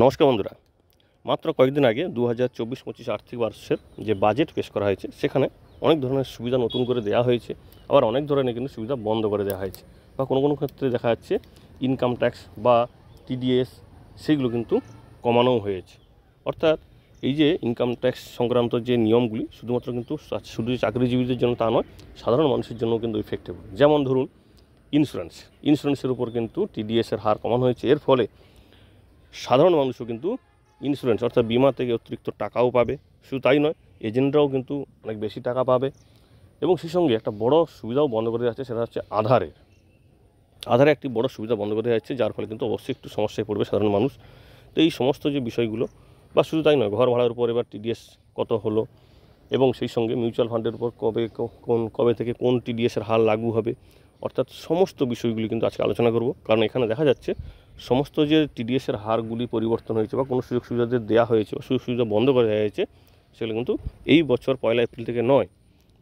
নমস্কার বন্ধুরা, মাত্র কয়েকদিন আগে 2024-25 আর্থিক বর্ষের যে বাজেট পেশ করা হয়েছে সেখানে অনেক ধরনের সুবিধা নতুন করে দেওয়া হয়েছে, আবার অনেক ধরনের কিন্তু সুবিধা বন্ধ করে দেওয়া হয়েছে, বা কোনো কোনো ক্ষেত্রে দেখা যাচ্ছে ইনকাম ট্যাক্স বা টিডিএস সেগুলো কিন্তু কমানোও হয়েছে। অর্থাৎ এই যে ইনকাম ট্যাক্স সংক্রান্ত যে নিয়মগুলি শুধুমাত্র কিন্তু শুধু চাকরিজীবীদের জন্য তা নয়, সাধারণ মানুষের জন্য কিন্তু ইফেক্টেবল। যেমন ধরুন ইন্স্যুরেন্সের উপর কিন্তু টিডিএসের হার কমানো হয়েছে। এর ফলে সাধারণ মানুষও কিন্তু ইন্স্যুরেন্স অর্থাৎ বিমা থেকে অতিরিক্ত টাকাও পাবে। শুধু তাই নয়, এজেন্টরাও কিন্তু অনেক বেশি টাকা পাবে। এবং সেই সঙ্গে একটা বড় সুবিধাও বন্ধ করে যাচ্ছে, সেটা হচ্ছে আধারে একটি বড় সুবিধা বন্ধ করে যাচ্ছে, যার ফলে কিন্তু অবশ্যই একটু সমস্যায় পড়বে সাধারণ মানুষ। তো এই সমস্ত যে বিষয়গুলো, বা শুধু তাই নয়, ঘর ভাড়ার উপর এবার টিডিএস কত হলো, এবং সেই সঙ্গে মিউচুয়াল ফান্ডের উপর কবে থেকে কোন টিডিএসের হার লাগু হবে, অর্থাৎ সমস্ত বিষয়গুলি কিন্তু আজকে আলোচনা করব। কারণ এখানে দেখা যাচ্ছে সমস্ত যে টিডিএসের হারগুলি পরিবর্তন হয়েছে বা কোনো সুযোগ সুবিধাদের দেওয়া হয়েছে বা সুযোগ সুবিধা বন্ধ করে দেওয়া হয়েছে, সেগুলো কিন্তু এই বছর 1 এপ্রিল থেকে নয়,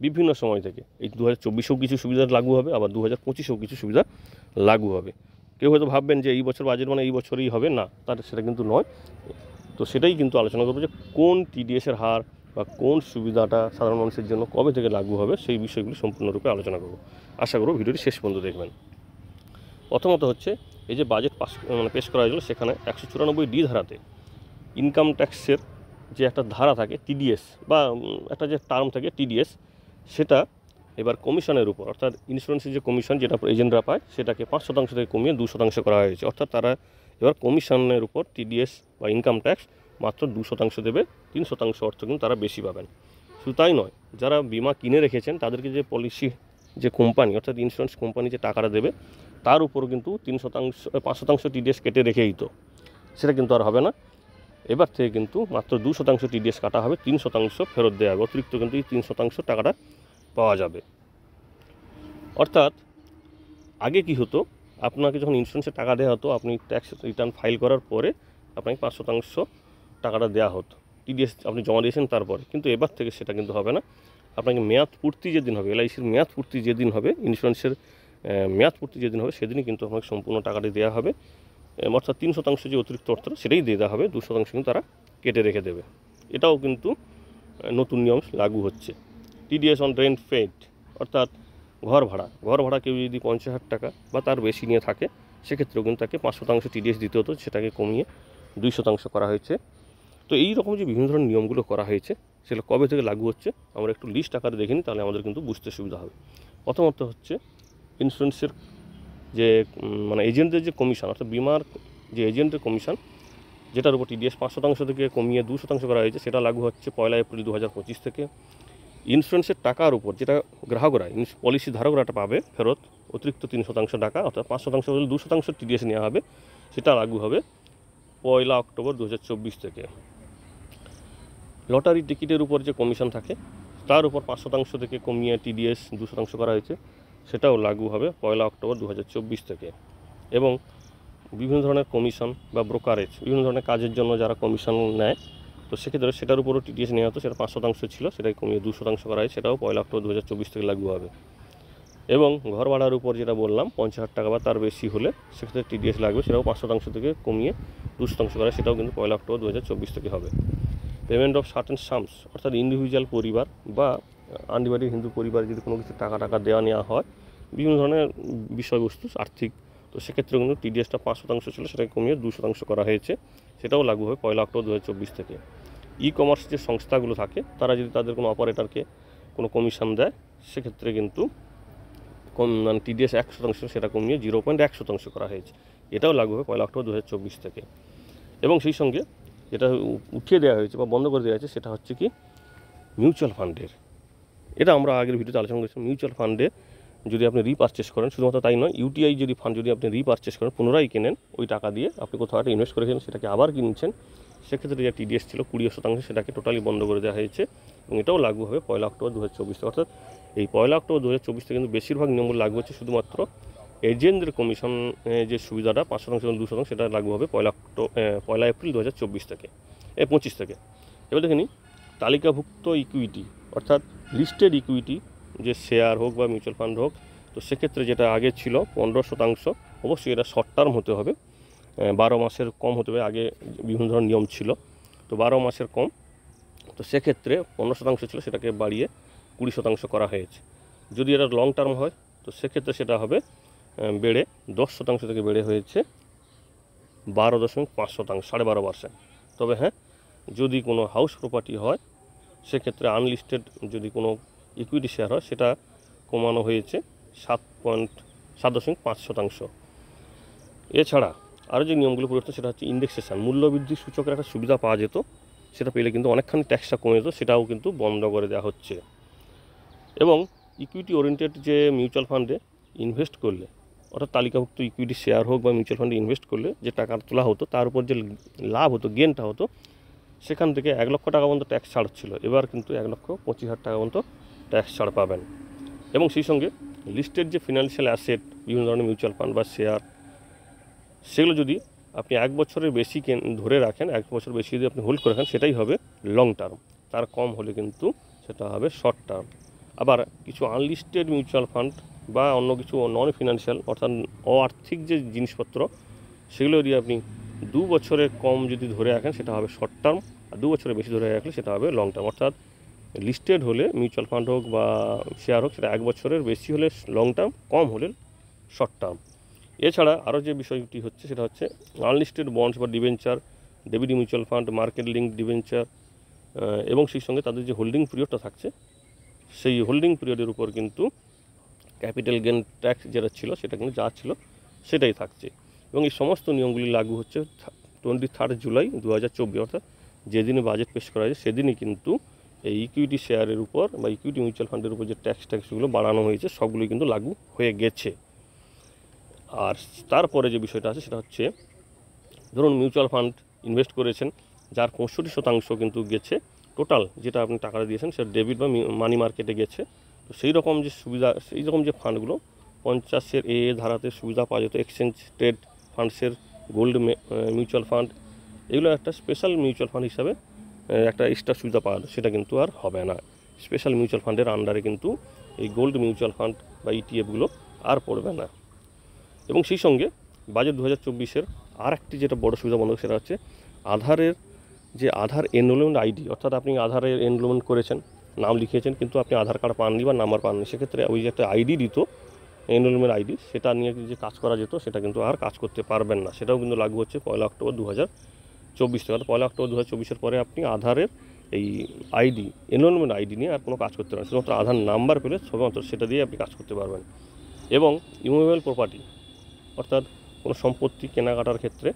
বিভিন্ন সময় থেকে। এই 2024-এও কিছু সুবিধা লাগু হবে, আবার 2025-এও কিছু সুবিধা লাগু হবে। কেউ হয়তো ভাববেন যে এই বছর বাজেট মানে এই বছরই হবে, না, তার সেটা কিন্তু নয়। তো সেটাই কিন্তু আলোচনা করবো যে কোন টিডিএসের হার বা কোন সুবিধাটা সাধারণ মানুষের জন্য কবে থেকে লাগু হবে, সেই বিষয়গুলি সম্পূর্ণরূপে আলোচনা করব। আশা করব ভিডিওটি শেষ পর্যন্ত দেখবেন। প্রথমত হচ্ছে এই যে বাজেট পেশ করা হয়েছিল, সেখানে 194D ধারাতে ইনকাম ট্যাক্সের যে একটা ধারা থাকে টিডিএস, বা একটা যে টার্ম থাকে টিডিএস, সেটা এবার কমিশনের উপর, অর্থাৎ ইন্স্যুরেন্সের যে কমিশন যেটা এজেন্টরা পায়, সেটাকে 5% থেকে কমিয়ে 2% করা হয়েছে। অর্থাৎ তারা এবার কমিশনের উপর টিডিএস বা ইনকাম ট্যাক্স মাত্র 2% দেবে, 3% অর্থ কিন্তু তারা বেশি পাবেন। শুধু তাই নয়, যারা বিমা কিনে রেখেছেন তাদেরকে যে পলিসি যে কোম্পানি অর্থাৎ ইন্স্যুরেন্স কোম্পানি যে টাকাটা দেবে, তার উপরও কিন্তু 5% টিডিএস কেটে রেখেই তো, সেটা কিন্তু আর হবে না। এবার থেকে কিন্তু মাত্র 2% টিডিএস কাটা হবে, 3% ফেরত দেওয়া হবে। অতিরিক্ত কিন্তু এই 3% টাকাটা পাওয়া যাবে। অর্থাৎ আগে কি হতো, আপনাকে যখন ইন্স্যুরেন্সের টাকা দেওয়া হতো, আপনি ট্যাক্স রিটার্ন ফাইল করার পরে আপনাকে 5% টাকাটা দেওয়া হতো, টিডিএস আপনি জমা দিয়েছেন তারপরে। কিন্তু এবার থেকে সেটা কিন্তু হবে না। আপনাকে মেয়াদ পূর্তি যেদিন হবে, এলআইসির মেয়াদ পূর্তি যেদিন হবে, ইন্স্যুরেন্সের মেয়াদ পূর্তি যেদিন হবে, সেদিনই কিন্তু আপনাকে সম্পূর্ণ টাকাটি দেওয়া হবে। অর্থাৎ 3% যে অতিরিক্ত অর্থটা সেটাই দিয়ে দেওয়া হবে, 2% কিন্তু তারা কেটে রেখে দেবে। এটাও কিন্তু নতুন নিয়ম লাগু হচ্ছে। টিডিএস অন রেন্ট পেইড, অর্থাৎ ঘর ভাড়া কেউ যদি 50,000 টাকা বা তার বেশি নিয়ে থাকে, সেক্ষেত্রেও কিন্তু তাকে 5% টিডিএস দিতে হতো, সেটাকে কমিয়ে 2% করা হয়েছে। তো এই রকম যে বিভিন্ন ধরনের নিয়মগুলো করা হয়েছে, সেগুলো কবে থেকে লাগু হচ্ছে আমরা একটু লিস্ট আকারে দেখে নিই, তাহলে আমাদের কিন্তু বুঝতে সুবিধা হবে। প্রথমত হচ্ছে ইন্স্যুরেন্সের যে এজেন্টদের যে কমিশন, অর্থাৎ বিমার যে এজেন্টের কমিশন, যেটার উপর টিডিএস 5% থেকে কমিয়ে 2% করা হয়েছে, সেটা লাগু হচ্ছে 1 এপ্রিল 2025 থেকে। ইন্স্যুরেন্সের টাকার উপর যেটা গ্রাহকরা, পলিসি ধারকরা পাবে ফেরত অতিরিক্ত 3% টাকা, অর্থাৎ 5% বলে 2% টিডিএস নেওয়া হবে, সেটা লাগু হবে 1 অক্টোবর 2024 থেকে। লটারি টিকিটের উপর যে কমিশন থাকে, তার উপর 5% থেকে কমিয়ে টিডিএস 2% করা হয়েছে, সেটাও লাগু হবে 1 অক্টোবর 2024 থেকে। এবং বিভিন্ন ধরনের কমিশন বা ব্রোকারেজ, বিভিন্ন ধরনের কাজের জন্য যারা কমিশন নেয়, তো সেক্ষেত্রে সেটার উপরও টিডিএস নেওয়া হতো, সেটা 5% ছিল, সেটাই কমিয়ে 2% করা হয়, সেটাও 1 অক্টোবর 2024 থেকে লাগু হবে। এবং ঘর ভাড়ার উপর যেটা বললাম, 50,000 টাকা বা তার বেশি হলে সেক্ষেত্রে টিডিএস লাগবে, সেটাও 5% থেকে কমিয়ে 2% করা হয়, সেটাও কিন্তু 1 অক্টোবর 2024 থেকে হবে। পেমেন্ট অফ সার্টেন সামস, অর্থাৎ ইন্ডিভিজুয়াল পরিবার বা আনডিভাইডেড হিন্দু পরিবারে যদি কোনো কিছু টাকা দেওয়া নেওয়া হয়, বিভিন্ন ধরনের বিষয়বস্তু আর্থিক, তো সেক্ষেত্রে কিন্তু টিডিএসটা 5% ছিল, সেটাকে কমিয়ে 2% করা হয়েছে, সেটাও লাগু হবে 1 অক্টোবর 2024 থেকে। ই কমার্স যে সংস্থাগুলো থাকে, তারা যদি তাদের কোনো অপারেটরকে কোনো কমিশন দেয়, সেক্ষেত্রে কিন্তু টিডিএস 1% সেটা কমিয়ে 0.1% করা হয়েছে, এটাও লাগু হবে 1 অক্টোবর 2024 থেকে। এবং সেই সঙ্গে যেটা উঠিয়ে দেওয়া হয়েছে বা বন্ধ করে দেওয়া হয়েছে, সেটা হচ্ছে কি মিউচুয়াল ফান্ডের। এটা আমরা আগের ভিডিওতে আলোচনা করেছিলাম। মিউচুয়াল ফান্ডে যদি আপনি রিপারচেস করেন, শুধুমাত্র তাই নয়, ইউটিআই যদি ফান্ড যদি আপনি রিপারচেস করেন, পুনরায় কেনেন, ওই টাকা দিয়ে আপনি কোথাও একটা ইনভেস্ট করেছেন, সেটাকে আবার কিনছেন, সেক্ষেত্রে যে টিডিএস ছিল 20%, সেটাকে টোটালি বন্ধ করে দেওয়া হয়েছে, এবং এটাও লাগু হবে 1 অক্টোবর 2024 থেকে। অর্থাৎ এই 1 অক্টোবর 2024 থেকে কিন্তু বেশিরভাগ নিয়মগুলো লাগু হচ্ছে, শুধুমাত্র এজেন্টদের কমিশন যে সুবিধাটা 5% এবং 2%, সেটা লাগু হবে 1 এপ্রিল 2024 থেকে 25 থেকে। এবার দেখে নিই তালিকাভুক্ত ইকুইটি, অর্থাৎ লিস্টেড ইকুইটি, যে শেয়ার হোক বা মিউচুয়াল ফান্ড হোক, তো সেক্ষেত্রে যেটা আগে ছিল 15%, অবশ্যই এটা শর্ট টার্ম হতে হবে, 12 মাসের কম হতে হবে, আগে বিভিন্ন ধরনের নিয়ম ছিল। তো 12 মাসের কম, তো সেক্ষেত্রে 15% ছিল, সেটাকে বাড়িয়ে 20% করা হয়েছে। যদি এটা লং টার্ম হয় তো সেক্ষেত্রে সেটা হবে বেড়ে 10% থেকে বেড়ে হয়েছে 12.5%, 12.5%। তবে হ্যাঁ, যদি কোনো হাউস প্রপার্টি হয় সেক্ষেত্রে আনলিস্টেড যদি কোনো ইকুইটি শেয়ার হয় সেটা কমানো হয়েছে 7.5%। এছাড়া আরও যে নিয়মগুলো পরিবর্তন সেটা হচ্ছে ইন্ডেক্সেশন, মূল্যবৃদ্ধি সূচকের একটা সুবিধা পাওয়া যেত, সেটা পেলে কিন্তু অনেকখানি ট্যাক্সটা কমে যেত, সেটাও কিন্তু বন্ধ করে দেওয়া হচ্ছে। এবং ইকুইটি ওরিয়েন্টেড যে মিউচুয়াল ফান্ডে ইনভেস্ট করলে, অর্থাৎ তালিকাভুক্ত ইকুইটি শেয়ার হোক বা মিউচুয়াল ফান্ডে ইনভেস্ট করলে যে টাকা তোলা হতো তার উপর যে লাভ হতো, গেনটা হতো, সেখান থেকে 1 লক্ষ টাকা পর্যন্ত ট্যাক্স ছাড় ছিল, এবার কিন্তু 1,25,000 টাকা পর্যন্ত ট্যাক্স ছাড় পাবেন। এবং সেই সঙ্গে লিস্টেড যে ফিনান্সিয়াল অ্যাসেট, বিভিন্ন ধরনের মিউচুয়াল ফান্ড বা শেয়ার, সেগুলো যদি আপনি 1 বছরের বেশি ধরে রাখেন, 1 বছর বেশি যদি আপনি হোল্ড করে রাখেন সেটাই হবে লং টার্ম, তার কম হলে কিন্তু সেটা হবে শর্ট টার্ম। আবার কিছু আনলিস্টেড মিউচুয়াল ফান্ড বা অন্য কিছু নন ফিনান্সিয়াল অর্থাৎ অআর্থিক যে জিনিসপত্র, সেগুলো যদি আপনি 2 বছরের কম যদি ধরে রাখেন সেটা হবে শর্ট টার্ম, আর 2 বছরের বেশি ধরে রাখলে সেটা হবে লং টার্ম। অর্থাৎ লিস্টেড হলে মিউচুয়াল ফান্ড হোক বা শেয়ার হোক সেটা 1 বছরের বেশি হলে লং টার্ম, কম হলে শর্ট টার্ম। এছাড়া আরও যে বিষয়টি হচ্ছে সেটা হচ্ছে আনলিস্টেড বন্ডস বা debenture, debit mutual fund, market link debenture, এবং সেই সঙ্গে তাদের যে হোল্ডিং পিরিয়ডটা থাকছে সেই হোল্ডিং পিরিয়ডের উপর কিন্তু ক্যাপিটাল গেন ট্যাক্স যেটা ছিল সেটা কিন্তু যা ছিল সেটাই থাকছে। এবং এই সমস্ত নিয়মগুলি লাগু হচ্ছে 23 জুলাই 2024, অর্থাৎ যেদিনে বাজেট পেশ করা হয়েছে সেদিনই কিন্তু এই ইকুইটি শেয়ারের উপর বা ইকুইটি মিউচুয়াল ফান্ডের উপর যে ট্যাক্সগুলো বাড়ানো হয়েছে সবগুলোই কিন্তু লাগু হয়ে গেছে। আর তারপরে যে বিষয়টা আছে সেটা হচ্ছে, ধরুন মিউচুয়াল ফান্ড ইনভেস্ট করেছেন, যার 65% কিন্তু গেছে, টোটাল যেটা আপনি টাকাটা দিয়েছেন সেটা ডেবিট বা মানি মার্কেটে গেছে। তো সেই রকম যে সুবিধা, সেই রকম যে ফান্ডগুলো 50-এর এ ধারাতে সুবিধা পাওয়া যেত, এক্সচেঞ্জ ট্রেড ফান্ডসের গোল্ড মিউচুয়াল ফান্ড, এগুলো একটা স্পেশাল মিউচুয়াল ফান্ড হিসাবে একটা এক্সট্রা সুবিধা পাওয়া যায়, সেটা কিন্তু আর হবে না। স্পেশাল মিউচুয়াল ফান্ডের আন্ডারে কিন্তু এই গোল্ড মিউচুয়াল ফান্ড বা ইটিএফগুলো আর পড়বে না। এবং সেই সঙ্গে বাজেট 2024-এর আর একটি যেটা বড় সুবিধা মনে হয় সেটা হচ্ছে আধারের যে আধার এনরোলমেন্ট আইডি, অর্থাৎ আপনি আধারের এনরোলমেন্ট করেছেন, নাম লিখিয়েছেন কিন্তু আপনি আধার কার্ড পাননি বা নাম্বার পাননি, সেক্ষেত্রে ওই যে একটা আইডি দিত, এনরোলমেন্ট আইডি, সেটা নিয়ে যে কাজ করা যেত সেটা কিন্তু আর কাজ করতে পারবেন না। সেটাও কিন্তু লাগু হচ্ছে 1 অক্টোবর 2024 থেকে। অর্থাৎ 1 অক্টোবর 2024-এর পরে আপনি আধারের এই আইডি, এনরোলমেন্ট আইডি নিয়ে আর কোনো কাজ করতে পারবেন, শুধুমাত্র আধার নাম্বার পেলে শুধুমাত্র সেটা দিয়ে আপনি কাজ করতে পারবেন। এবং ইমুভেবল প্রপার্টি, অর্থাৎ কোনো সম্পত্তি কেনাকাটার ক্ষেত্রে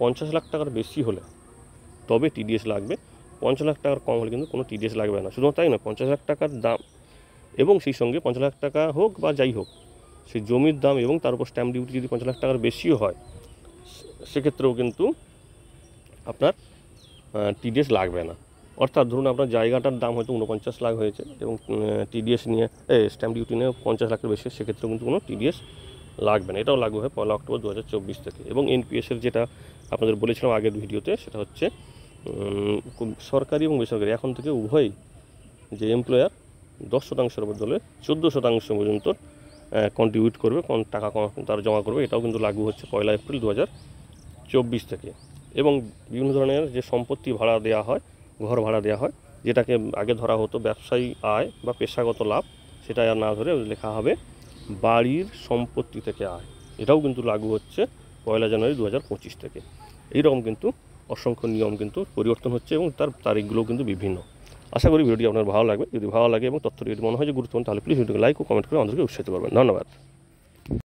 50 লাখ টাকার বেশি হলে তবে টিডিএস লাগবে, 50 লাখ টাকার কম হলে কিন্তু কোনো টিডিএস লাগবে না। শুধু তাই না, 50 লাখ টাকার দাম এবং সেই সঙ্গে 50 লাখ টাকা হোক বা যাই হোক, সেই জমির দাম এবং তার উপর স্ট্যাম্প ডিউটি যদি 50 লাখ টাকার বেশিও হয় সেক্ষেত্রেও কিন্তু আপনার টিডিএস লাগবে না। অর্থাৎ ধরুন আপনার জায়গাটার দাম হয়তো 49 লাখ হয়েছে এবং টিডিএস নিয়ে স্ট্যাম্প ডিউটি নিয়ে 50 লাখের বেশি, সেক্ষেত্রেও কিন্তু কোনো টিডিএস লাগবে না। এটাও লাগু হয় 1 অক্টোবর 2024 থেকে। এবং এনপিএসের যেটা আপনাদের বলেছিলাম আগের ভিডিওতে, সেটা হচ্ছে সরকারি এবং বেসরকারি এখন থেকে উভয়ই যে এমপ্লয়ার 10%-এর বদলে 14% পর্যন্ত কন্ট্রিবিউট করবে, টাকা তারা জমা করবে, এটাও কিন্তু লাগু হচ্ছে 1 এপ্রিল 2024 থেকে। এবং বিভিন্ন ধরনের যে সম্পত্তি ভাড়া দেওয়া হয়, ঘর ভাড়া দেওয়া হয়, যেটাকে আগে ধরা হতো ব্যবসায়ী আয় বা পেশাগত লাভ, সেটা আর না ধরে লেখা হবে বাড়ির সম্পত্তি থেকে আয়, এটাও কিন্তু লাগু হচ্ছে 1 জানুয়ারি 2025 থেকে। এইরকম কিন্তু অসংখ্য নিয়ম কিন্তু পরিবর্তন হচ্ছে এবং তার তারিখগুলোও কিন্তু বিভিন্ন। আশা করি ভিডিওটি আপনার ভালো লাগবে। যদি ভালো লাগে এবং তথ্যটি মনে হয় যে গুরুত্বপূর্ণ, তাহলে প্লিজ ভিডিওকে লাইক ও কমেন্ট করে আমাদেরকে উৎসাহিত করবেন। ধন্যবাদ।